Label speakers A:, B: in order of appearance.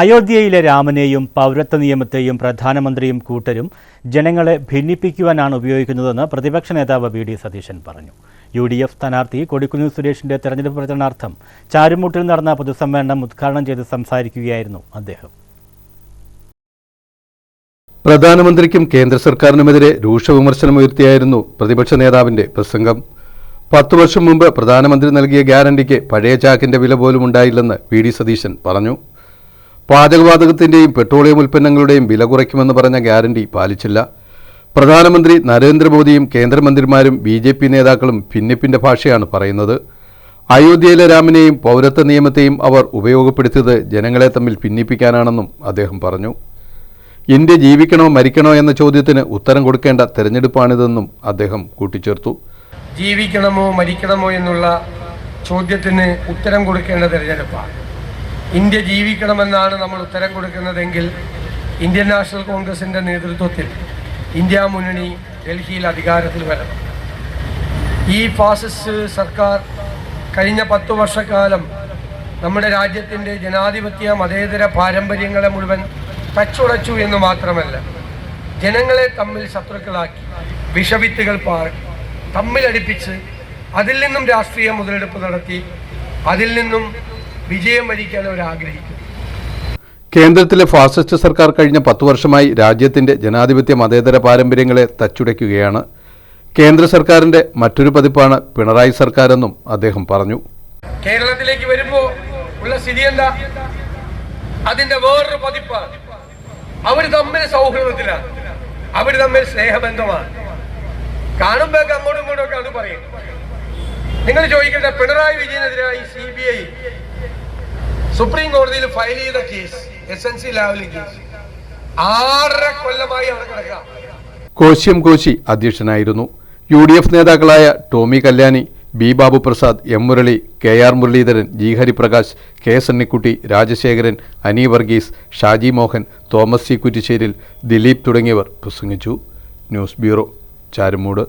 A: അയോധ്യയിലെ രാമനെയും പൗരത്വ നിയമത്തെയും പ്രധാനമന്ത്രിയും കൂട്ടരും ജനങ്ങളെ ഭിന്നിപ്പിക്കുവാനാണ് ഉപയോഗിക്കുന്നതെന്ന് പ്രതിപക്ഷ നേതാവ് വി.ഡി. സതീശൻ പറഞ്ഞു. UDF സ്ഥാനാർത്ഥി കൊടിക്കുന്നിൽ സുരേഷിന്റെ തെരഞ്ഞെടുപ്പ് പ്രചരണാർത്ഥം ചാരുമൂട്ടിൽ നടന്ന പൊതുസമ്മേളനം ഉദ്ഘാടനം ചെയ്ത് സംസാരിക്കുകയായിരുന്നു അദ്ദേഹം.
B: പ്രധാനമന്ത്രിക്കും കേന്ദ്ര സർക്കാരിനുമെതിരെ രൂക്ഷ വിമർശനമുയർത്തിയായിരുന്നു പ്രതിപക്ഷ നേതാവിന്റെ പ്രസംഗം. 10 വർഷം മുമ്പ് പ്രധാനമന്ത്രി നൽകിയ ഗ്യാരണ്ടിക്ക് പഴയ ചാക്കിന്റെ വില പോലും ഉണ്ടായില്ലെന്ന് വി.ഡി. സതീശൻ പറഞ്ഞു. പാചകവാതകത്തിന്റെയും പെട്രോളിയം ഉൽപ്പന്നങ്ങളുടെയും വില കുറയ്ക്കുമെന്ന് പറഞ്ഞ ഗ്യാരണ്ടി പാലിച്ചില്ല. പ്രധാനമന്ത്രി നരേന്ദ്രമോദിയും കേന്ദ്രമന്ത്രിമാരും BJP നേതാക്കളും ഭിന്നിപ്പിന്റെ ഭാഷയാണ് പറയുന്നത്. അയോധ്യയിലെ രാമനെയും പൗരത്വ നിയമത്തെയും അവർ ഉപയോഗപ്പെടുത്തിയത് ജനങ്ങളെ തമ്മിൽ ഭിന്നിപ്പിക്കാനാണെന്നും അദ്ദേഹം പറഞ്ഞു. ഇന്ത്യ ജീവിക്കണോ മരിക്കണോ എന്ന ചോദ്യത്തിന് ഉത്തരം കൊടുക്കേണ്ട തെരഞ്ഞെടുപ്പാണിതെന്നും അദ്ദേഹം കൂട്ടിച്ചേർത്തു.
C: ജീവിക്കണമോ മരിക്കണമോ എന്നുള്ള ചോദ്യത്തിന് ഉത്തരം കൊടുക്കേണ്ട തെരഞ്ഞെടുപ്പാണ്. ഇന്ത്യ ജീവിക്കണമെന്നാണ് നമ്മൾ ഉത്തരം കൊടുക്കുന്നതെങ്കിൽ ഇന്ത്യൻ നാഷണൽ കോൺഗ്രസിൻ്റെ നേതൃത്വത്തിൽ ഇന്ത്യ മുന്നണി ഡൽഹിയിൽ അധികാരത്തിൽ വരണം. ഈ ഫാസിസ്റ്റ് സർക്കാർ കഴിഞ്ഞ 10 വർഷക്കാലം നമ്മുടെ രാജ്യത്തിൻ്റെ ജനാധിപത്യ മതേതര പാരമ്പര്യങ്ങളെ മുഴുവൻ തച്ചുടച്ചു എന്ന് മാത്രമല്ല, ജനങ്ങളെ തമ്മിൽ ശത്രുക്കളാക്കി വിഷവിത്തുകൾ പാറി തമ്മിലടിപ്പിച്ച് അതിൽ നിന്നും രാഷ്ട്രീയ മുതലെടുപ്പ് നടത്തി അതിൽ നിന്നും വിജയം വരിക്കാൻ അവർ ആഗ്രഹിക്കുന്നു.
B: കേന്ദ്രത്തിലെ ഫാസിസ്റ്റ് സർക്കാർ കഴിഞ്ഞ 10 വർഷമായി രാജ്യത്തിന്റെ ജനാധിപത്യ മതേതര പാരമ്പര്യങ്ങളെ തച്ചുടയ്ക്കുകയാണ്. കേന്ദ്ര സർക്കാരിന്റെ മറ്റൊരു പതിപ്പാണ് പിണറായി സർക്കാരെന്നും അദ്ദേഹം പറഞ്ഞു.
C: കേരളത്തിലേക്ക് വരുമ്പോൾ ഉള്ള സ്ഥിതി എന്താ? അതിന്റെ വേറൊരു പതിപ്പാണ്. അവർ തമ്മിൽ സൗഹൃദത്തിലാണ്, അവർ തമ്മിൽ സ്നേഹബന്ധമാണ്. കാണുമ്പോൾ അങ്ങോട്ടും ഇങ്ങോട്ടും ഒക്കെ അത് പറയും. നിങ്ങൾ ചോദിക്കട്ടെ, പിണറായി വിജയനെതിരായി CBI സുപ്രീം കോടതിയിൽ ഫയൽ ചെയ്ത കേസ്, SNC ലാവ്ലിൻ കേസ് 6.5 കൊല്ലമായി അവിടെ കിടക്കുക.
B: കോശ്യം കോശി അധ്യക്ഷനായിരുന്നു. UDF നേതാക്കളായ Tomy Kalyani, B. Babu Prasad, M. Murali, KR Muraleedharan, G. Hariprakash, K. Sunnykutty, Rajasekharan, Ani Varghese, Shaji Mohan, Thomas C. Kuttisseril, Dileep തുടങ്ങിയവർ പ്രസംഗിച്ചു. News bureau, Charummood.